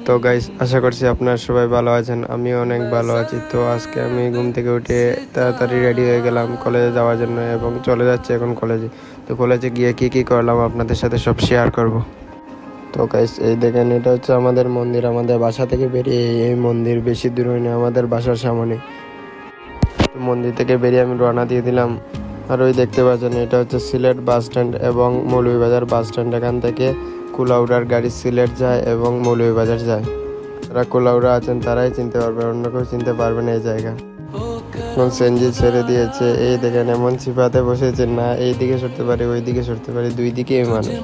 তো গাইস, আশা করছি আপনারা সবাই ভালো আছেন। আমিও অনেক ভালো আছি। তো আজকে আমি ঘুম থেকে উঠে তাড়াতাড়ি রেডি হয়ে গেলাম কলেজে যাওয়ার জন্য এবং চলে যাচ্ছি এখন কলেজে। তো কলেজে গিয়ে কি করলাম আপনাদের সাথে সব শেয়ার করব। তো গাইস, এই দেখেন, এটা হচ্ছে আমাদের মন্দির। আমাদের বাসা থেকে বেরিয়ে এই মন্দির, বেশি দূর হয়নি, আমাদের বাসার সামনে। তো মন্দির থেকে বেরিয়ে আমি রওনা দিয়ে দিলাম। আর ওই দেখতে পাচ্ছেন, এটা হচ্ছে সিলেট বাস স্ট্যান্ড এবং মৌলভীবাজার বাস স্ট্যান্ড। এখান থেকে কুলাউড়ার গাড়ি সিলেট যায় এবং মৌলভীবাজার যায়। যারা কুলাউড়া আছেন তারাই চিনতে পারবেন, অন্য কেউ চিনতে পারবে না এই জায়গা। এখন সেনজি ছেড়ে দিয়েছে। এই দেখেন, এমন সিপাতে বসেছে না এইদিকে সরতে পারি ওই দিকে সরতে পারি, দুই দিকেই মানুষ।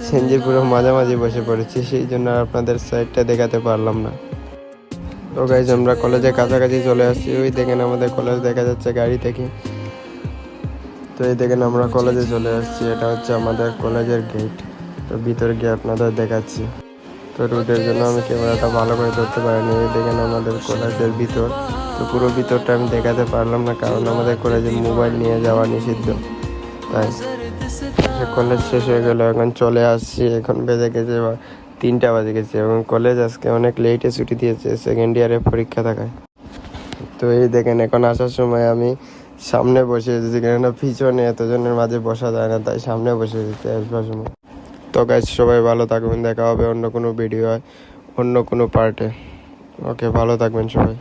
সেনজির পুরো মাঝামাঝি বসে পড়েছি, সেই জন্য আর আপনাদের সাইডটা দেখাতে পারলাম না। তো গাইজ, আমরা কলেজের কাছাকাছি চলে আসছি। ওই দেখেন আমাদের কলেজ দেখা যাচ্ছে গাড়ি থেকে। তো এই দেখেন, আমরা কলেজে চলে আসছি। এটা হচ্ছে আমাদের কলেজের গেট। তো ভিতরে গিয়ে আপনাদের দেখাচ্ছি। তো রোদের জন্য আমি ক্যামেরাটা ভালো করে ধরতে পারিনি। এই দেখেন আমাদের কলেজের ভিতর। তো পুরো ভিতরটা আমি দেখাতে পারলাম না, কারণ আমাদের কলেজে মোবাইল নিয়ে যাওয়া নিষিদ্ধ। তাই কলেজ শেষ হয়ে গেল, এখন চলে আসছি। এখন বেজে গেছে 3টা বাজে গেছে এবং কলেজ আজকে অনেক লেটে ছুটি দিয়েছে, সেকেন্ড ইয়ারের পরীক্ষা থাকায়। তো এই দেখেন, এখন আসার সময় আমি সামনে বসে এসেছি, কেননা পিছনে এতজনের মাঝে বসা যায় না, তাই সামনে বসে এসেছি আসবার সময়। তো গাইজ, সবাই ভালো থাকবেন। দেখা হবে অন্য কোনো ভিডিও, অন্য কোনো পার্টে। ওকে, ভালো থাকবেন সবাই।